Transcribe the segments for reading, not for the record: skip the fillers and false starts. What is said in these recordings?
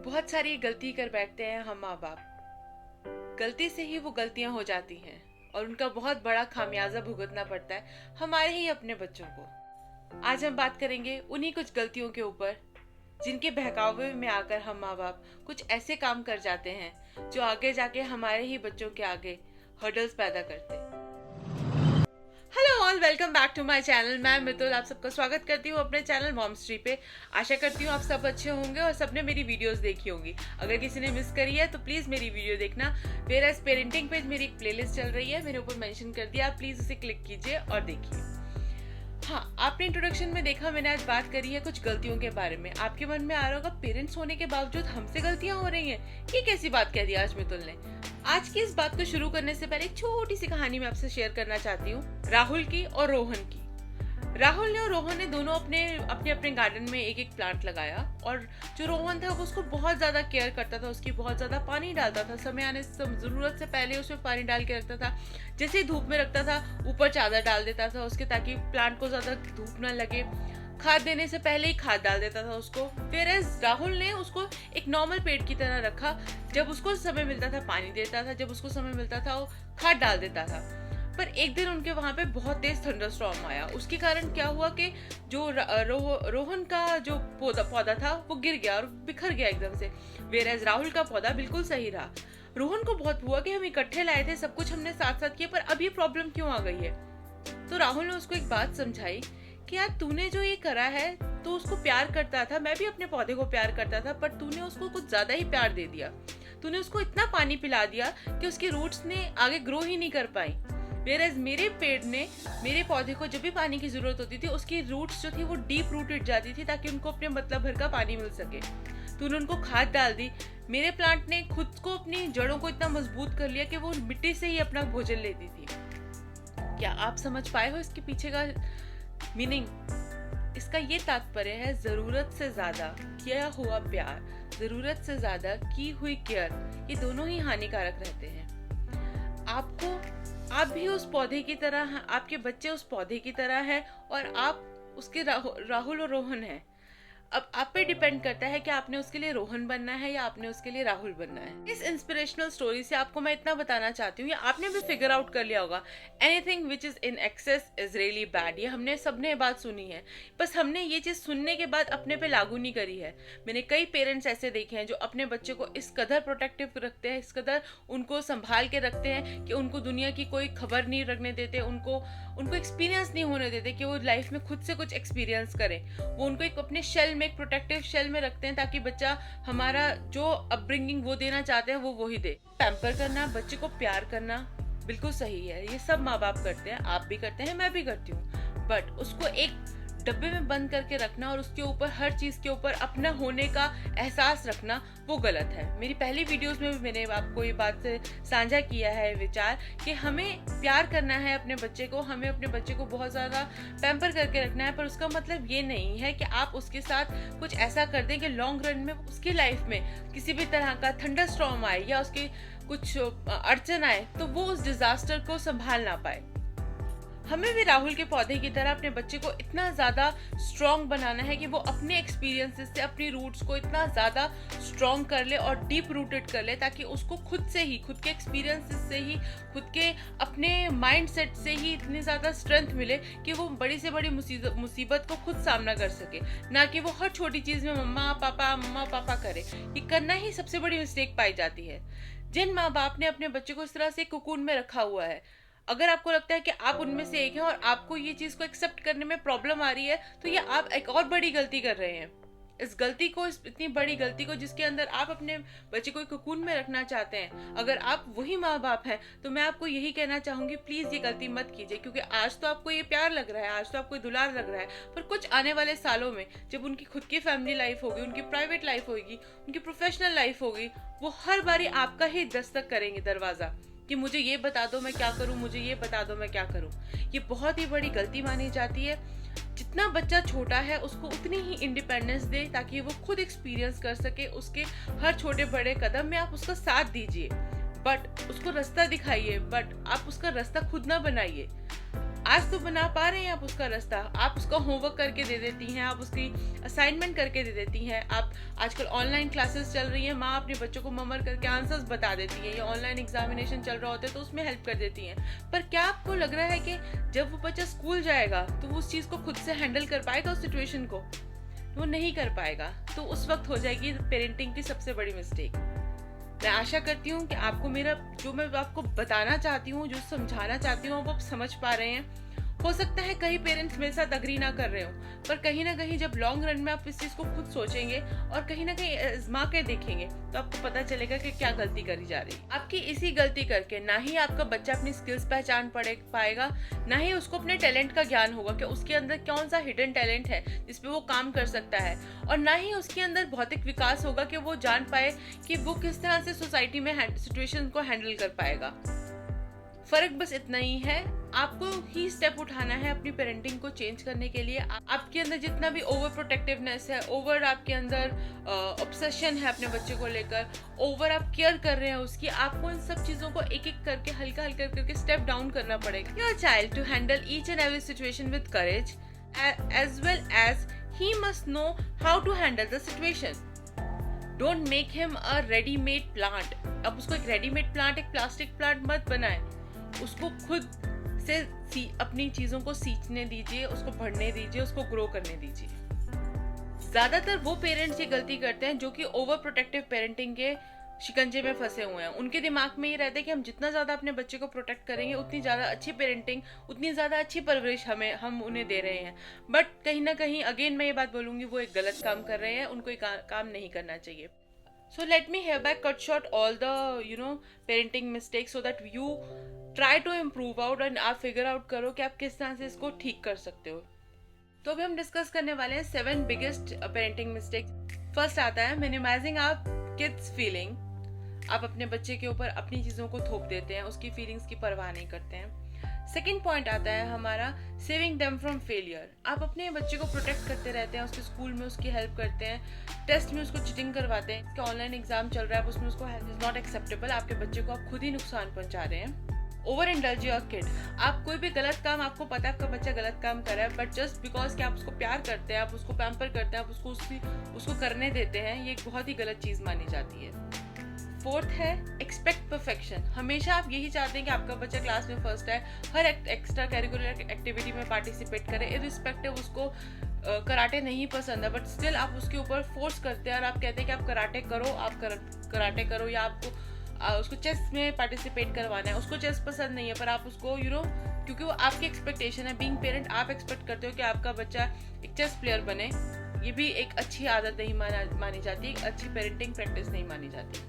बहुत सारी गलती कर बैठते हैं हम माँ बाप। गलती से ही वो गलतियां हो जाती हैं और उनका बहुत बड़ा खामियाजा भुगतना पड़ता है हमारे ही अपने बच्चों को। आज हम बात करेंगे उन्हीं कुछ गलतियों के ऊपर जिनके बहकावे में आकर हम माँ बाप कुछ ऐसे काम कर जाते हैं जो आगे जाके हमारे ही बच्चों के आगे हर्डल्स पैदा करते हैं। Hello all, welcome back to my channel. मैं मितुल आप सबका स्वागत करती हूँ अपने चैनल मॉम्स ट्री पे। आशा करती हूँ आप सब अच्छे होंगे और सबने मेरी वीडियोस देखी होंगी। अगर किसी ने मिस करी है तो प्लीज मेरी वीडियो देखना। वेयरएज पेरेंटिंग पेज मेरी एक प्लेलिस्ट चल रही है, मेरे ऊपर मेंशन कर दिया, आप प्लीज उसे क्लिक कीजिए और देखिए। हाँ, आपने इंट्रोडक्शन में देखा मैंने आज बात करी है कुछ गलतियों के बारे में। आपके मन में आ रहा होगा पेरेंट्स होने के बावजूद हमसे गलतियां हो रही हैं, ये कैसी बात कह दी आज मितुल ने। आज की इस बात को शुरू करने से पहले एक छोटी सी कहानी मैं आपसे शेयर करना चाहती हूँ, राहुल की और रोहन की। राहुल ने और रोहन ने दोनों अपने अपने गार्डन में एक एक प्लांट लगाया और जो रोहन था वो उसको बहुत ज्यादा केयर करता था, उसकी बहुत ज्यादा पानी डालता था, समय आने से जरूरत से पहले उसमें पानी डाल के रखता था। जैसे ही धूप में रखता था ऊपर चादर डाल देता था उसके, ताकि प्लांट को ज्यादा धूप न लगे। खाद देने से पहले ही खाद डाल देता था उसको। फिर राहुल ने उसको एक नॉर्मल पेड़ की तरह रखा, जब उसको समय मिलता था पानी देता था, जब उसको समय मिलता था वो खाद डाल देता था। पर एक दिन उनके वहां पे बहुत तेज थंडरस्टॉर्म आया। उसके कारण क्या हुआ कि जो रोहन का जो पौधा था वो गिर गया और बिखर गया एकदम से। वेयरएज राहुल का पौधा बिल्कुल सही रहा। रोहन को बहुत हुआ कि हम इकट्ठे लाए थे, सब कुछ हमने साथ साथ किया, पर अब ये प्रॉब्लम क्यों आ गई है। तो राहुल ने उसको एक बात समझाई कि यार तूने जो ये करा है तो उसको प्यार करता था, मैं भी अपने पौधे को प्यार करता था, पर तूने उसको कुछ ज्यादा ही प्यार दे दिया। तूने उसको इतना पानी पिला दिया कि उसकी रूट्स ने आगे ग्रो ही नहीं कर पाई। वेयरएज मेरे पेड़ ने, मेरे पौधे को जब भी पानी की जरूरत होती थी उसकी रूट्स जो थी वो डीप रूटेड जाती थी ताकि उनको अपने मतलब भर का पानी मिल सके। तूने उनको खाद डाल दी। मेरे प्लांट ने खुद को, अपनी जड़ों को इतना मजबूत कर लिया कि वो मिट्टी से ही अपना भोजन लेती थी। क्या आप समझ पाए हो इसके पीछे का मीनिंग? इसका ये तात्पर्य है, जरूरत से ज्यादा किया हुआ प्यार, जरूरत से ज्यादा की हुई केयर, ये दोनों ही हानिकारक रहते हैं। आप भी उस पौधे की तरह, आपके बच्चे उस पौधे की तरह हैं और आप उसके राहुल और रोहन हैं। अब आप पे डिपेंड करता है कि आपने उसके लिए रोहन बनना है या आपने उसके लिए राहुल बनना है। इस इंस्पिरेशनल स्टोरी से आपको मैं इतना बताना चाहती हूँ, या आपने भी फिगर आउट कर लिया होगा, anything which is in excess is really bad. ये हमने सबने बात सुनी है, बस हमने ये चीज सुनने के बाद अपने पे लागू नहीं करी है। मैंने कई पेरेंट्स ऐसे देखे हैं जो अपने बच्चे को इस कदर प्रोटेक्टिव रखते हैं, इस कदर उनको संभाल के रखते हैं कि उनको दुनिया की कोई खबर नहीं रखने देते, उनको एक्सपीरियंस नहीं होने देते कि वो लाइफ में खुद से कुछ एक्सपीरियंस करें। वो उनको एक अपने शेल में, एक प्रोटेक्टिव शेल में रखते हैं ताकि बच्चा हमारा जो अपब्रिंगिंग वो देना चाहते हैं वो वही दे। पैम्पर करना, बच्चे को प्यार करना बिल्कुल सही है, ये सब माँ बाप करते हैं, आप भी करते हैं, मैं भी करती हूँ। बट उसको एक डब्बे में बंद करके रखना और उसके ऊपर हर चीज के ऊपर अपना होने का एहसास रखना, वो गलत है। मेरी पहली वीडियोस में भी मैंने आपको ये बात साझा किया है विचार कि हमें प्यार करना है अपने बच्चे को, हमें अपने बच्चे को बहुत ज्यादा पैम्पर करके रखना है, पर उसका मतलब ये नहीं है कि आप उसके साथ कुछ ऐसा कर दें कि लॉन्ग रन में उसकी लाइफ में किसी भी तरह का थंडरस्टॉर्म आए या उसकी कुछ अड़चन आए तो वो उस डिजास्टर को संभाल ना पाए। हमें भी राहुल के पौधे की तरह अपने बच्चे को इतना ज्यादा स्ट्रॉन्ग बनाना है कि वो अपने एक्सपीरियंसेस से अपनी रूट्स को इतना ज्यादा स्ट्रॉन्ग कर ले और डीप रूटेड कर ले, ताकि उसको खुद से ही, खुद के एक्सपीरियंसेस से ही, खुद के अपने माइंड सेट से ही इतनी ज्यादा स्ट्रेंथ मिले कि वो बड़ी से बड़ी मुसीबत को खुद सामना कर सके, ना कि वो हर छोटी चीज में मम्मा पापा करे। ये करना ही सबसे बड़ी मिस्टेक पाई जाती है। जिन माँ बाप ने अपने बच्चे को इस तरह से कुकून में रखा हुआ है, अगर आपको लगता है कि आप उनमें से एक हैं और आपको ये चीज को एक्सेप्ट करने में प्रॉब्लम आ रही है, तो ये आप एक और बड़ी गलती कर रहे हैं। इस गलती को, इस इतनी बड़ी गलती को जिसके अंदर आप अपने बच्चे को कुकून में रखना चाहते हैं, अगर आप वही माँ बाप हैं तो मैं आपको यही कहना चाहूंगी, प्लीज ये गलती मत कीजिए। क्योंकि आज तो आपको ये प्यार लग रहा है, आज तो आपको दुलार लग रहा है, पर कुछ आने वाले सालों में जब उनकी खुद की फैमिली लाइफ होगी, उनकी प्राइवेट लाइफ होगी, उनकी प्रोफेशनल लाइफ होगी, वो हर बारी आपका ही दस्तक करेंगे दरवाजा कि मुझे ये बता दो मैं क्या करूं, मुझे ये बता दो मैं क्या करूं। ये बहुत ही बड़ी गलती मानी जाती है। जितना बच्चा छोटा है उसको उतनी ही इंडिपेंडेंस दे ताकि वो खुद एक्सपीरियंस कर सके। उसके हर छोटे बड़े कदम में आप उसका साथ दीजिए, बट उसको रास्ता दिखाइए, बट आप उसका रास्ता खुद ना बनाइए। आज तो बना पा रहे हैं आप उसका रास्ता, आप उसका होमवर्क करके दे देती हैं, आप उसकी असाइनमेंट करके दे देती हैं, आप आजकल ऑनलाइन क्लासेस चल रही हैं, माँ अपने बच्चों को ममर करके आंसर्स बता देती है, या ऑनलाइन एग्जामिनेशन चल रहा होता है तो उसमें हेल्प कर देती हैं। पर क्या आपको लग रहा है कि जब वो बच्चा स्कूल जाएगा तो वो उस चीज़ को खुद से हैंडल कर पाएगा, उस सिचुएशन को? वो नहीं कर पाएगा। तो उस वक्त हो जाएगी पेरेंटिंग की सबसे बड़ी मिस्टेक। मैं आशा करती हूँ कि आपको मेरा जो मैं आपको बताना चाहती हूँ, जो समझाना चाहती हूँ, वो आप समझ पा रहे हैं। हो सकता है कई पेरेंट्स मेरे साथ अग्री ना कर रहे हो, पर कहीं ना कहीं जब लॉन्ग रन में आप इस चीज़ को खुद सोचेंगे और कहीं ना कहीं आजमा के देखेंगे तो आपको पता चलेगा कि क्या गलती करी जा रही है। आपकी इसी गलती करके ना ही आपका बच्चा अपनी स्किल्स पहचान पाएगा, ना ही उसको अपने टैलेंट का ज्ञान होगा कि उसके अंदर कौन सा हिडन टैलेंट है जिसपे वो काम कर सकता है, और ना ही उसके अंदर भौतिक विकास होगा कि वो जान पाए कि वो किस तरह से सोसाइटी में सिचुएशन को हैंडल कर पाएगा। फर्क बस इतना ही है, आपको ही स्टेप उठाना है अपनी पेरेंटिंग को चेंज करने के लिए। आपके अंदर जितना भी ओवर प्रोटेक्टिवनेस है, ओवर आपके अंदर ऑब्सेशन है अपने बच्चे को लेकर, ओवर आप केयर कर रहे हैं उसकी, आपको इन सब चीजों को एक एक करके हल्का हल्का करके स्टेप डाउन करना पड़ेगा। Your child to handle each and every situation with courage as well as he must know how to handle the situation. Don't make him a readymade plant. अब उसको एक रेडीमेड प्लांट, एक plastic plant मत बनाए, उसको खुद से अपनी चीजों को सींचने दीजिए, उसको बढ़ने दीजिए, उसको ग्रो करने दीजिए। ज्यादातर वो पेरेंट्स ये गलती करते हैं जो कि ओवर प्रोटेक्टिव पेरेंटिंग के शिकंजे में फंसे हुए हैं। उनके दिमाग में ये रहता है कि हम जितना ज्यादा अपने बच्चे को प्रोटेक्ट करेंगे उतनी ज्यादा अच्छी पेरेंटिंग, उतनी ज्यादा अच्छी परवरिश हम उन्हें दे रहे हैं। बट कहीं ना कहीं अगेन मैं ये बात बोलूंगी, वो एक गलत काम कर रहे हैं, उनको ये काम नहीं करना चाहिए। So let me hereby cut short all the parenting mistakes so that you try to improve out and आप figure out करो कि आप किस तरह से इसको ठीक कर सकते हो। तो अभी हम डिस्कस करने वाले हैं 7 biggest parenting mistakes। फर्स्ट आता है minimizing our kids feeling। आप अपने बच्चे के ऊपर अपनी चीज़ों को थोप देते हैं, उसकी फीलिंग्स की परवाह नहीं करते हैं। सेकेंड पॉइंट आता है हमारा सेविंग देम फ्रॉम फेलियर। आप अपने बच्चे को प्रोटेक्ट करते रहते हैं, उसके स्कूल में उसकी हेल्प करते हैं, टेस्ट में उसको चीटिंग करवाते हैं, उसका ऑनलाइन एग्जाम चल रहा है उसमें उसको हेल्प इज नॉट एक्सेप्टेबल। आपके बच्चे को आप खुद ही नुकसान पहुंचा रहे हैं। Over indulge your kid. आप कोई भी गलत काम, आपको पता है आपका बच्चा गलत काम कर रहा है, बट जस्ट बिकॉज कि आप उसको प्यार करते हैं, आप उसको पैम्पर करते हैं, आप उसको करने देते हैं, ये एक बहुत ही गलत चीज़ मानी जाती है। फोर्थ है एक्सपेक्ट परफेक्शन। हमेशा आप यही चाहते हैं कि आपका बच्चा क्लास में फर्स्ट है, हर एक्स्ट्रा कैरिकुलर एक्टिविटी में पार्टिसिपेट करे, इररिस्पेक्टिव उसको कराटे नहीं पसंद है, बट स्टिल आप उसके ऊपर फोर्स करते हैं और आप कहते हैं कि आप कराटे करो, आप कराटे करो, या आपको उसको चेस में पार्टिसिपेट करवाना है। उसको चेस पसंद नहीं है पर आप उसको क्योंकि वो आपकी एक्सपेक्टेशन है, बीइंग पेरेंट आप एक्सपेक्ट करते हो कि आपका बच्चा एक चेस प्लेयर बने। ये भी एक अच्छी आदत नहीं मानी जाती, एक अच्छी पेरेंटिंग प्रैक्टिस नहीं मानी जाती।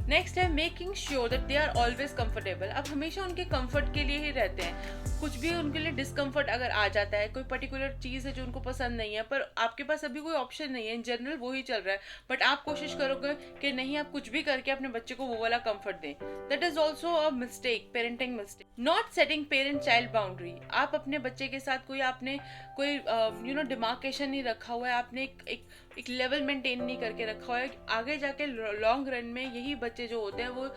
नेक्स्ट है making sure that they are always comfortable. आप हमेशा उनके कंफर्ट के लिए ही रहते हैं। कुछ भी उनके लिए डिस्कम्फर्ट अगर आ जाता है, कोई पर्टिकुलर चीज़ है जो उनको पसंद नहीं है पर आपके पास अभी कोई ऑप्शन नहीं है, इन जनरल वो ही चल रहा है, बट आप कोशिश करोगे कि नहीं आप कुछ भी करके अपने बच्चे को वो वाला कंफर्ट दें। That is also a mistake, parenting mistake. Not setting parent child boundary. आप अपने बच्चे के साथ कोई डिमार्केशन नहीं रखा हुआ है, आपने एक लेवल मेंटेन नहीं करके रखा हुआ है। आगे जाके लॉन्ग रन में यही बच्चे जो होते हैं वो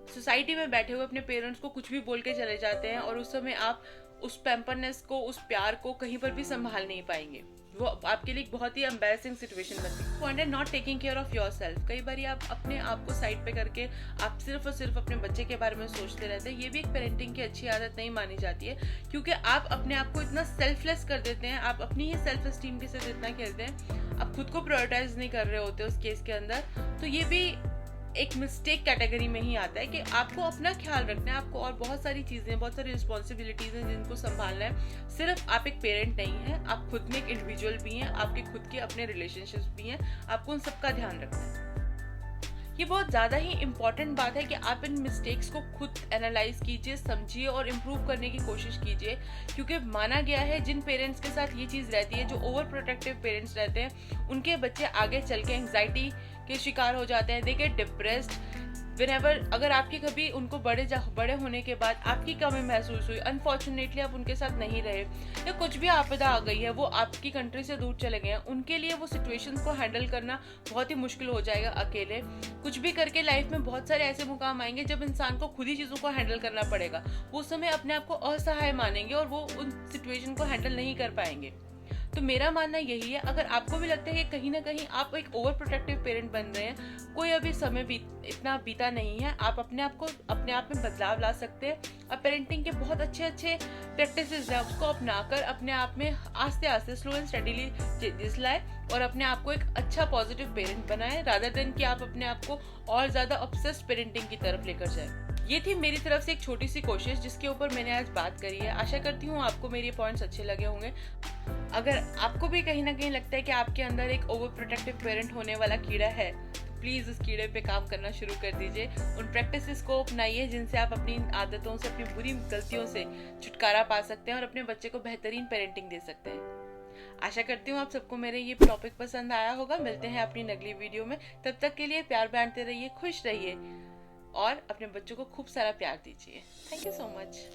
सोसाइटी में बैठे हुए अपने पेरेंट्स को कुछ भी बोल के चले जाते हैं, और उस समय आप उस पैम्परनेस को, उस प्यार को कहीं पर भी संभाल नहीं पाएंगे। वो आपके लिए बहुत ही एम्बैरेसिंग सिचुएशन बनती है। पॉइंट है not taking care of your self. कई बार आप अपने आप को साइड पे करके आप सिर्फ और सिर्फ अपने बच्चे के बारे में सोचते रहते हैं। ये भी एक पेरेंटिंग की अच्छी आदत नहीं मानी जाती है, क्योंकि आप अपने आप को इतना सेल्फलेस कर देते हैं, आप अपनी ही सेल्फ एस्टीम के साथ इतना खेलते हैं, आप खुद को प्रायोरिटाइज नहीं कर रहे होते उस केस के अंदर। तो ये भी एक मिस्टेक कैटेगरी में ही आता है कि आपको अपना ख्याल रखना है, आपको और बहुत सारी चीज़ें, बहुत सारी रिस्पॉन्सिबिलिटीज़ हैं जिनको संभालना है। सिर्फ आप एक पेरेंट नहीं हैं, आप खुद में एक इंडिविजुअल भी हैं, आपके खुद के अपने रिलेशनशिप्स भी हैं, आपको उन सबका ध्यान रखना है। ये बहुत ज़्यादा ही इम्पॉर्टेंट बात है कि आप इन मिस्टेक्स को खुद एनालाइज कीजिए, समझिए और इम्प्रूव करने की कोशिश कीजिए, क्योंकि माना गया है जिन पेरेंट्स के साथ ये चीज़ रहती है, जो ओवर प्रोटेक्टिव पेरेंट्स रहते हैं, उनके बच्चे आगे चल के एंग्जाइटी के शिकार हो जाते हैं, दे गेट डिप्रेस्ड, व्हेनेवर अगर आपकी कभी उनको बड़े होने के बाद आपकी कमी महसूस हुई, अनफॉर्चुनेटली आप उनके साथ नहीं रहे या कुछ भी आपदा आ गई है, वो आपकी कंट्री से दूर चले गए हैं, उनके लिए वो सिचुएशंस को हैंडल करना बहुत ही मुश्किल हो जाएगा अकेले। कुछ भी करके लाइफ में बहुत सारे ऐसे मुकाम आएंगे जब इंसान को खुद ही चीज़ों को हैंडल करना पड़ेगा। वो उस समय अपने आप को असहाय मानेंगे और वो उन सिचुएशन को हैंडल नहीं कर पाएंगे। तो मेरा मानना यही है, अगर आपको भी लगता है कि कहीं ना कहीं आप एक ओवर प्रोटेक्टिव पेरेंट बन रहे हैं, कोई अभी समय इतना बीता नहीं है, आप अपने आप में बदलाव ला सकते हैं। अब पेरेंटिंग के बहुत अच्छे प्रैक्टिसेस हैं, उसको अपनाकर अपने आप में आस्ते आस्ते स्लो एंड स्टडीली चेंजेस लाए और अपने आप को एक अच्छा पॉजिटिव पेरेंट बनाए, रादर देन कि आप अपने आप को और ज़्यादा ऑब्सेस्ड पेरेंटिंग की तरफ लेकर जाए। ये थी मेरी तरफ से एक छोटी सी कोशिश जिसके ऊपर मैंने आज बात करी है। आशा करती हूँ आपको मेरे पॉइंट्स अच्छे लगे होंगे। अगर आपको भी कहीं ना कहीं लगता है कि आपके अंदर एक ओवर प्रोटेक्टिव पेरेंट होने वाला कीड़ा है, तो प्लीज़ उस कीड़े पे काम करना शुरू कर दीजिए। उन प्रैक्टिसेस को अपनाइए जिनसे आप अपनी आदतों से, अपनी बुरी गलतियों से छुटकारा पा सकते हैं और अपने बच्चे को बेहतरीन पेरेंटिंग दे सकते हैं। आशा करती हूँ आप सबको मेरे ये टॉपिक पसंद आया होगा। मिलते हैं अपनी अगली वीडियो में, तब तक के लिए प्यार बांटते रहिए, खुश रहिए और अपने बच्चों को खूब सारा प्यार दीजिए। Thank you so much.